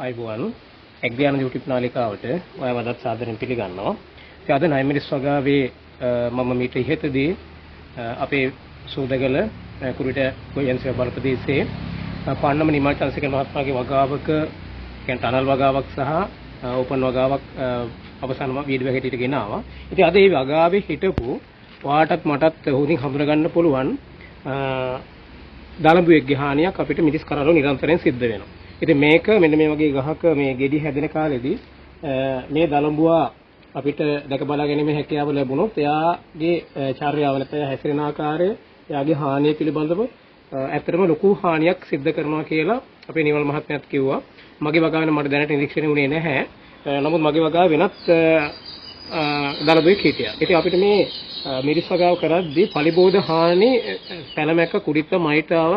අයිබෝවන් එක්ග්‍යාන YouTube නාලිකාවට ඔයාව අදත් සාදරයෙන් පිළිගන්නවා. ඉතින් අද 9 මිනිස් වගාවේ මම මීට ඉහතදී අපේ සෝදගල කුරුට ගොයන්සිය බල ප්‍රදේශයේ පාන්නම නිමල් චන්ද්‍රසේකර මහත්මයාගේ වගාවක කියන්නේ ටනල් වගාවක් සහ ඕපන් වගාවක් අවසානම වීඩියෝ එකකට ගෙනාවා. ඉතින් අද මේ වගාවේ හිටපු ඔයාටත් මටත් හොඳින් හඳුනා ගන්න පුළුවන් දලඹුවෙක්ගේ හානියක් අපිට මිරිස් කරවල නිරන්තරයෙන් සිද්ධ වෙනවා. ඉතින් මේක මෙන්න මේ වගේ ගහක මේ ගෙඩි හැදෙන කාලෙදී මේ දලඹුවා අපිට දැක බලා ගැනීමේ හැකියාව ලැබුණොත් එයාගේ චාර්යාව නැත්නම් හැසිරෙන ආකාරය එයාගේ හානිය පිළිබඳව ඇත්තටම ලොකු හානියක් සිද්ධ කරනවා කියලා අපේ නිමල් මහත්මයාත් කිව්වා. මගේ වගාවේ මට දැනට නිරීක්ෂණය වුණේ නැහැ. නමුත් මගේ වගාව වෙනත් දලඹුවෙක් හිටියා. ඉතින් අපිට මේ මිරිස් වගාව කරද්දී පලිබෝධ හානි පැලමැක්ක කුඩිත්ත මයිටාව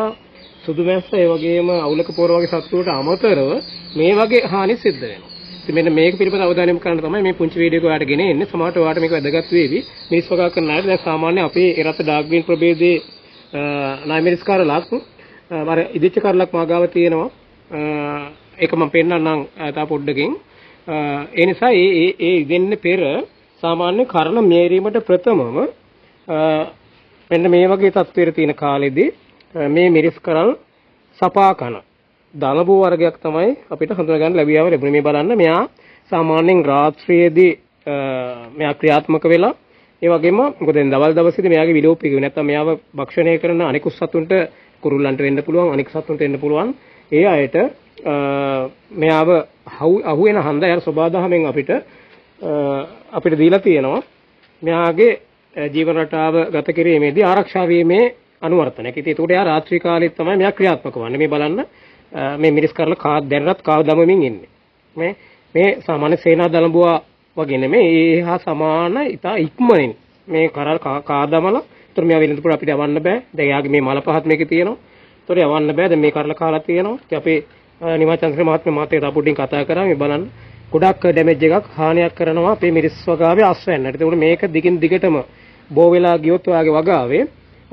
සුදු මැස්ස ඒ වගේම අවුලක පොර වගේ සත්තුන්ට අමතරව මේ වගේ හානි සිද්ධ වෙනවා. ඉතින් මෙන්න මේක පිළිබඳව අවධානය යොමු කරන්න තමයි මේ පුංචි වීඩියෝ එක ඔයාලට ගෙන එන්නේ. සමහරවිට ඔයාලට මේක වැදගත් වේවි. මිරිස් වගාව කරන අයට දැන් සාමාන්‍ය අපේ එරත් ඩාර්ක් ග්‍රීන් ප්‍රභේදයේ නායි මිරිස් කරලක් අර ඉදිච්ච කරලක් මාගාව තියෙනවා. ඒක මම පෙන්නන්නම් තා පොඩ්ඩකින්. ඒ නිසා ඒ ඉදෙන්නේ පෙර සාමාන්‍ය කරන මේරීමට ප්‍රථමම මෙන්න මේ වගේ තත්ත්වයක තියෙන කාලෙදී මේ මිරිස් කරල් සපා කන දලබු වර්ගයක් තමයි අපිට හඳුනා ගන්න ලැබියාව ලැබුණේ. මේ බලන්න මෙයා සාමාන්‍යයෙන් රාත්‍රියේදී මෙයා ක්‍රියාත්මක වෙලා ඒ වගේම මොකද දවල් දවසේදී මෙයාගේ විලෝපය කිව්වේ නැත්නම් මෙයාව භක්ෂණය කරන අනිකුත් සතුන්ට කුරුල්ලන්ට වෙන්න පුළුවන් අනික් සතුන්ට වෙන්න පුළුවන්. ඒ අයට මෙයාව අහු වෙන හන්ද යාර සබාදහමෙන් අපිට දීලා තියෙනවා මෙයාගේ ජීවන රටාව ගත කිරීමේදී ආරක්ෂා වීමේ අනුවර්තනයක්. ඉතින් ඒකට යා රාත්‍රී කාලෙත් තමයි මෙයා ක්‍රියාත්මක වන්නේ. මේ බලන්න මේ මිරිස් කරලා දැනටත් කාව දමමින් ඉන්නේ. මේ සාමාන්‍ය සේනා දලඹුවා වගේ නෙමෙයි. ඒ හා සමාන ඉතා ඉක්මනින් මේ කරල් කාදමලා. ඒතර මෙයා වෙලඳපුර අපිට යවන්න බෑ. දැන් යාගේ මේ මල පහත් මේකේ තියෙනවා. ඒතර යවන්න බෑ. දැන් මේ කරලා කාලා තියෙනවා. ඉතින් අපේ නිමල් චන්ද්‍රසේකර මහත්මයා මාත් ඒක පොඩ්ඩින් කතා කරා. මේ බලන්න ගොඩක් ඩැමේජ් එකක් හානියක් කරනවා අපේ මිරිස් වගාවේ අස්වැන්නට. ඒකට මේක දිගින් දිගටම බෝ වෙලා ගියොත් ඔයාගේ වගාවේ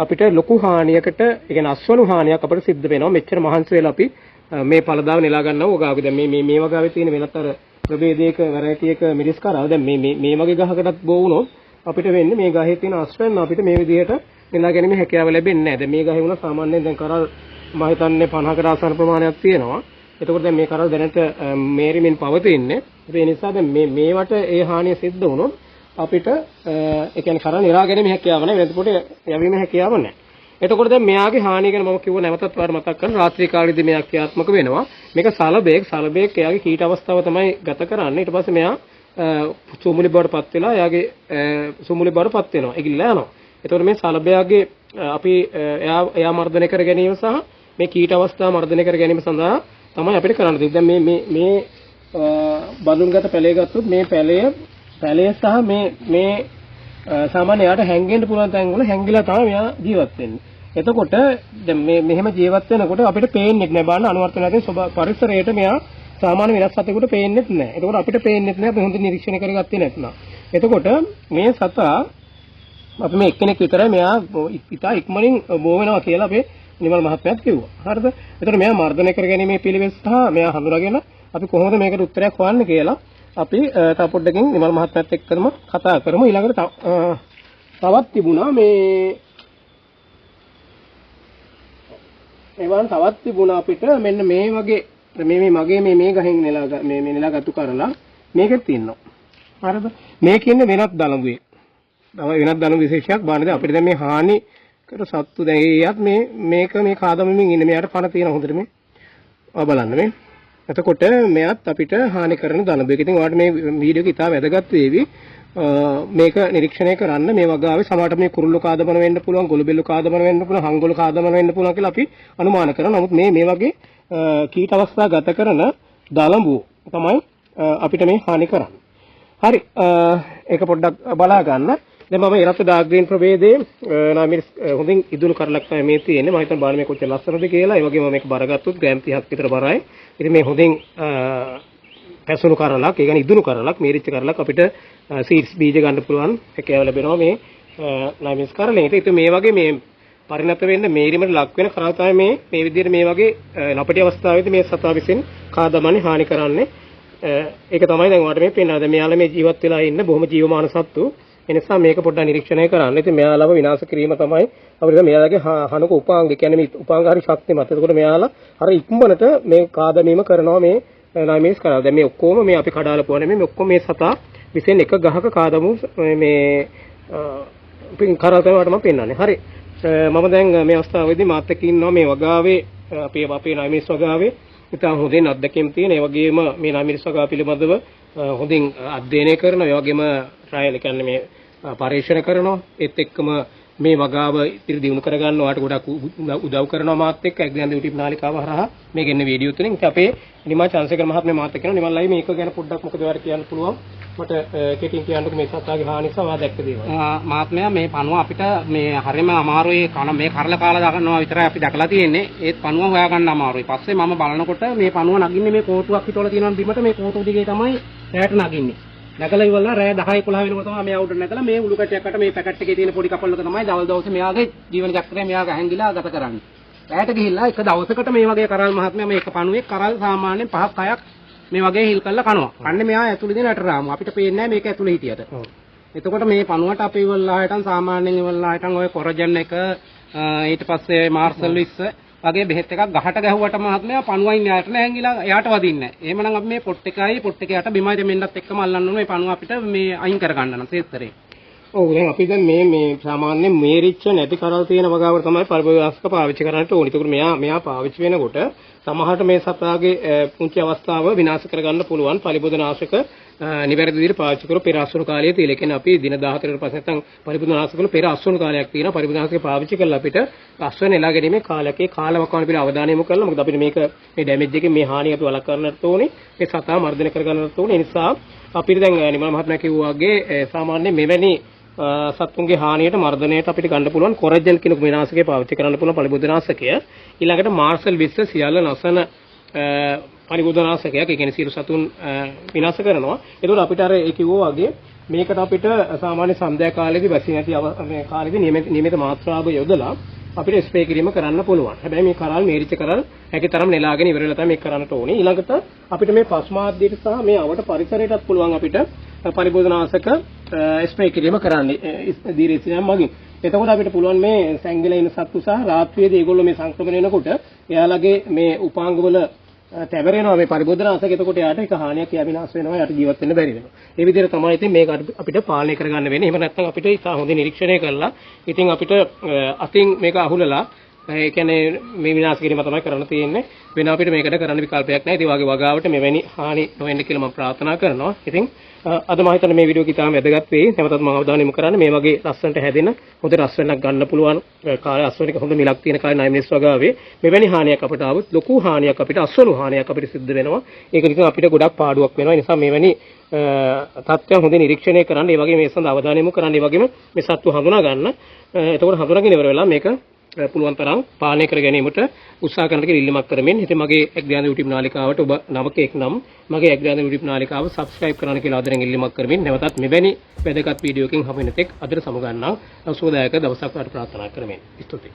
අපිට ලොකු හානියකට, ඒ කියන්නේ අස්වනු හානියක් අපිට සිද්ධ වෙනවා. මෙච්චර මහන්සි වෙලා අපි මේ පළදාව නෙලා ගන්නව වගාවේ. දැන් මේ වගාවේ තියෙන වෙනත් අර ප්‍රභේදයක වැරයිටි එක මිරිස් කරා. දැන් මේ වගේ ගහකටත් බෝ වුණොත් අපිට වෙන්නේ මේ ගහේ තියෙන අස්වැන්න අපිට මේ විදිහට නෙලා ගැනීම හැකියාව ලැබෙන්නේ නැහැ. දැන් මේ ගහේ වුණා සාමාන්‍යයෙන් දැන් කරල් මම හිතන්නේ 50කට ආසන්න ප්‍රමාණයක් තියෙනවා. එතකොට දැන් මේ කරල් දැනට මේරිමින් පවතින්නේ. ඒ නිසා දැන් මේවට ඒ හානිය සිද්ධ වුණොත් අපිට ඒ කියන්නේ කරල් නිරා ගැනීම හැකියාව නැහැ. එතකොට යැවීමේ හැකියාව නැහැ. එතකොට දැන් මෙයාගේ හානිය ගැන මම කිව්ව නැවතත් වාර මතක් කරන රාත්‍රී කාලෙදී මෙයා ක්‍රියාත්මක වෙනවා. මේක සලබේක් එයාගේ කීට අවස්ථාව තමයි ගත කරන්නේ. ඊට පස්සේ මෙයා සුමුලි බවටපත් වෙලා එයාගේ සුමුලි බවටපත් වෙනවා. ඒකිලා යනවා. එතකොට මේ සලබයාගේ අපි එයා මර්ධනය කර ගැනීම සහ මේ කීට අවස්ථාව මර්ධනය කර ගැනීම සඳහා තමයි අපිට කරන්න තියෙන්නේ. දැන් මේ බඳුන්ගත පැලේ ගත්තොත් මේ පැලය සහ මේ සාමාන්‍ය යාට හැංගෙන්න පුළුවන් තැන් වල හැංගිලා තමයි මෙයා ජීවත් වෙන්නේ. එතකොට දැන් මෙහෙම ජීවත් වෙනකොට අපිට පේන්නේ නැහැ. බලන්න අනුවර්තනයෙන් පරිසරයට මෙයා සාමාන්‍ය වෙනස් සතෙකුට පේන්නේ නැහැ. එතකොට අපිට පේන්නේ නැහැ අපි හොඳ නිරීක්ෂණය කරගත්තේ නැත්නම්. එතකොට මේ සතා අපි මේ එක්කෙනෙක් විතරයි මෙයා ඉතා ඉක්මනින් බෝ වෙනවා කියලා අපේ නිමල් මහත්මයාත් කිව්වා. හරිද? එතකොට මෙයා මර්ධනය කර ගැනීමේ පිළිවෙල සහ මෙයා හඳුනාගෙන අපි කොහොමද මේකට උත්තරයක් හොයන්නේ කියලා අපි තව පොඩ්ඩකින් නිමල් මහත්මයාත් එක්කම කතා කරමු. ඊළඟට තවත් තිබුණා තවත් තිබුණා අපිට මෙන්න මේ වගේ මගේ මේ ගහෙන් නෙලාගත්තු කරලා මේකෙත් තියෙනවා. හරිද? මේක ඉන්නේ වෙනත් දලඹුවේ. තමයි වෙනත් දලඹු විශේෂයක් බාන්නේ. දැන් අපිට දැන් මේ හානි කර සත්තු දැන් ඒයත් මේක කාදමමින් ඉන්නේ. මෙයාට පණ තියෙන හොඳට මේ බලන්න මේ. එතකොට මෙයත් අපිට හානි කරන දලඹුවෙක්. ඉතින් ඔයාලට මේ වීඩියෝ එක ඉතාල වැදගත් වේවි. මේක නිරීක්ෂණය කරන්න. මේ වගාවේ සමහරට මේ කුරුල්ලෝ කාදමන වෙන්න පුළුවන්, ගොළු බෙල්ලෝ කාදමන වෙන්න පුළුවන්, හංගොළු කාදමන වෙන්න පුළුවන් කියලා අපි අනුමාන කරනවා. නමුත් මේ වගේ කීට අවස්ථා ගත කරන දලඹුව තමයි අපිට මේ හානි කරන්නේ. හරි. ඒක පොඩ්ඩක් බලා ගන්න. දැන් මම ඉරත් ඩාර්ක් ග්‍රීන් ප්‍රභේදයේ මිරිස් හොඳින් ඉදුණු කරලක් තමයි මේ තියෙන්නේ. මම හිතන්නේ බලන්න මේ කොච්චර ලස්සනද කියලා. ඒ වගේම මේක බර ගත්තොත් ග්‍රෑම් 30ක් විතර බරයි. ඉතින් මේ හොඳින් පැසුණු කරලක්, ඒ කියන්නේ ඉදුණු කරලක්, මේරිච්ච කරලක් අපිට සීඩ්ස් බීජ ගන්න පුළුවන් හැකියාව ලැබෙනවා මේ 9 මිරිස් කරලෙන්. ඉතින් මේ වගේ මේ පරිණත වෙන්න මේරීමට ලක් වෙන කරා තමයි මේ විදිහට මේ වගේ නොපටි අවස්ථාවේදී මේ සතා විසින් කාදමන්නේ හානි කරන්නේ. ඒක තමයි දැන් ඔයාලට මේ පේනවා. දැන් මෙයාලා මේ ජීවත් වෙලා ඉන්න බොහොම ජීවමාන සත්තු. ඒ නිසා මේක පොඩ්ඩක් නිරීක්ෂණය කරන්න. ඉතින් මෙයාලව විනාශ කිරීම තමයි අපිට මෙයාලගේ හනක උපාංග. කියන්නේ මේ උපාංග හරි ශක්තිමත්. එතකොට මෙයාලා අර ඉක්මනට මේ කාදමීම කරනවා මේ නයිමිස් කරා. දැන් මේ ඔක්කොම මේ අපි කඩාලපුවා නෙමෙයි. මේ ඔක්කොම මේ සතා විසින් එක ගහක කාදමු මේ පින් කරා තමයි මම පෙන්නන්නේ. හරි. මම දැන් මේ අවස්ථාවේදී මාත් එක්ක ඉන්නවා මේ වගාවේ අපේ නයිමිස් වගාවේ ඉතින් හොඳින් අත්දැකීම් තියෙන. ඒ වගේම මේ නයිමිස් වගාව පිළිබඳව හොඳින් අධ්‍යයනය කරනවා. ඒ වගේම ට්‍රයල් කියන්නේ මේ පරීක්ෂණ කරනවා. ඒත් එක්කම මේ වගාව ඉතිරි දියුණු කරගන්න ඔයාලට ගොඩක් උදව් කරනවා මාත් එක්ක එක්දැන් YouTube නාලිකාව හරහා මේ ගෙන්න වීඩියෝ තුලින්. ඉතින් අපේ නිමා චන්සේකර මහත්මයා මාත් එක්ක නිමල් ලයි මේක ගැන පොඩ්ඩක් මොකද ඔයාලට කියන්න පුළුවන්? මට කෙටියෙන් කියන්නකෝ මේ සතාගේ හානි නිසා ඔයා දැක්ක දේවල්. මහත්මයා මේ පණුව අපිට මේ හරියම අමාරුයි මේ කරලා කාලා දාගන්නවා විතරයි අපි දැකලා තියෙන්නේ. ඒත් පණුව හොයාගන්න අමාරුයි. පස්සේ මම බලනකොට මේ පණුව නගින්නේ මේ කෝටුවක් හිටවල තියෙනවා බිමට. මේ කෝටුව දිගේ තමයි රැයට නගින්නේ. නැගලා ඉවරලා රැය 10 11 වෙනකොට තමයි මෙයා උඩ නැගලා මේ උළු කැටයකට මේ පැකට් එකේ තියෙන පොඩි කපල්ලක තමයි දවල් දවසේ මෙයාගේ ජීවන චක්‍රය මෙයාගේ හැංගිලා ගත කරන්නේ. රැයට ගිහිල්ලා එක දවසකට මේ වගේ කරල් මහත්මයා මේ එක පණුවේ කරල් සාමාන්‍යයෙන් 5ක් 6ක් මේ වගේ හිල් කරලා කනවා. කන්නේ මෙයා ඇතුළේ දෙන රටරාම අපිට පේන්නේ නැහැ මේක ඇතුළේ හිටියට. එතකොට මේ පණුවට අපි ඉවල්ලා හිටන් සාමාන්‍යයෙන් ඉවල්ලා හිටන් ඔය කොරජන් එක ඊට පස්සේ මාර්සල් විස්ස වගේ බෙහෙත් එකක් ගහට ගැහුවට මහත්මයා පණුවයින් යාට නැංගිලා එයාට වදින්නේ නැහැ. එහෙමනම් අපි මේ පොට් එකේ යට බිමයි දෙමෙන්නත් එක්කම අල්ලන්න ඕනේ මේ පණුව අපිට මේ අයින් කරගන්න නම් සේස්තරේ. ඔව් දැන් අපි දැන් මේ සාමාන්‍යයෙන් මේරිච්ච නැති කරල් තියෙන වගාවට තමයි පරිභෝගික පාවිච්චි කරන්නට ඕනේ. ඒකට මෙයා පාවිච්චි වෙනකොට සමහරට මේ සතාගේ පුංචි අවස්ථාව විනාශ කරගන්න පුළුවන් පරිභෝගනාශක නිවැරදි විදිහට පාවිච්චි කරලා පෙර අස්වනු කාලයේ තියලා. කියන්නේ අපි දින 14කට පස්සේ නැත්නම් පරිභෝගනාශක වල පෙර අස්වනු කාලයක් තියෙනවා. පරිභෝගනාශක පාවිච්චි කරලා අපිට අස්වන එලා ගැනීමේ කාලකේ කාලවකවාන පිළ අවධානය යොමු කරලා මොකද අපිට මේක මේ ඩැමේජ් එකේ මේ හානිය අපි වළක්වා ගන්නට ඕනේ. මේ සතා මර්ධනය කර ගන්නට ඕනේ. ඒ නිසා අපිට දැන් නිමල් මහත්මයා කිව්වා වගේ සාමාන්‍ය මෙවැනි සත්තුන්ගේ හානියට මර්ධනයට අපිට ගන්න පුළුවන් කොරජන් කියන විනාශකය පාවිච්චි කරන්න පුළුවන් පරිබුද්ධනාශකය. ඊළඟට මාර්සල් විස්ස සියල්ල නැසන පරිබුද්ධනාශකයක්. ඒ කියන්නේ සියලු සතුන් විනාශ කරනවා. ඒකෝර අපිට අර ඒ කිව්වා වගේ මේකට අපිට සාමාන්‍ය සන්ධ්‍යා කාලේදී වැසි නැති මේ කාලේදී නියමිත මාත්‍රාව යොදලා අපිට ස්ප්‍රේ කිරීම කරන්න පුළුවන්. හැබැයි මේ කරල් මේරිච්ච කරල් හැකිතරම් නෙලාගෙන ඉවර වෙලා තමයි මේක කරන්නට ඕනේ. ඊළඟට අපිට මේ පස්මාද්දයට සහ මේ අවට පරිසරයටත් පුළුවන් අපිට පරිබෝධනාශක ස්ප්‍රේ කිරීම කරන්න දීර්ඝසියම් මගින්. එතකොට අපිට පුළුවන් මේ සැංගිලා ඉන සත්තු සහ රාත්‍රියේදී ඒගොල්ලෝ මේ සංක්‍රමණය වෙනකොට එයාලගේ මේ උපාංගවල තැවරෙනවා මේ පරිබෝධනාශක. එතකොට යාට ඒක හානියක් විනාශ වෙනවා. යාට ජීවත් වෙන්න බැරි වෙනවා. මේ විදිහට තමයි ඉතින් මේක අපිට පාලනය කරගන්න වෙන්නේ. එහෙම නැත්නම් අපිට ඉතා හොඳින් නිරීක්ෂණය කරලා ඉතින් අපිට අතින් මේක අහුලලා ඒ කියන්නේ මේ විනාශ කිරීම තමයි කරන්න තියෙන්නේ. වෙන අපිට මේකට කරන්න විකල්පයක් නැහැ. ඉතින් වගේ වගාවට මෙවැනි හානි නොවෙන්න කියලා මම ප්‍රාර්ථනා කරනවා. ඉතින් අද මම හිතන්නේ මේ වීඩියෝ එක ඉතාම වැදගත් වෙයි. නැවතත් මම අවධානය යොමු කරන්නේ මේ වගේ ලස්සනට හැදෙන හොඳ රසවැන්නක් ගන්න පුළුවන් කාලේ අස්වැන්නක හොඳ මිලක් තියෙන කාලේ 9 මිනිස් වගාවේ මෙවැනි හානියක් අපිට ආවොත් ලොකු හානියක් අපිට අස්වැනු හානියක් අපිට සිද්ධ වෙනවා. ඒක නිකන් අපිට ගොඩක් පාඩුවක් වෙනවා. ඒ නිසා මෙවැනි තත්ත්වයන් හොඳින් නිරීක්ෂණය කරන්න, ඒ වගේම මේ සඳහා අවධානය යොමු කරන්න, ඒ වගේම මේ සත්තු හඳුනා ගන්න. එතකොට හඳුනාගෙන ඉවර වෙලා මේක පුළුවන් තරම් පාලනය කර ගැනීමට උත්සාහ කරන්න කියලා ඉල්ලීමක් කරමින් ඉතින් මගේ එක්දාන YouTube නාලිකාවට ඔබ නවකෙක් නම් මගේ එක්දාන YouTube නාලිකාව subscribe කරන්න කියලා ආදරෙන් ඉල්ලීමක් කරමින් නැවතත් මෙවැනි වැදගත් වීඩියෝ එකකින් හමු වෙන තෙක් අදට සමුගන්නම්. සුවදායක දවසක් වලට ප්‍රාර්ථනා කරමින් ස්තුතියි.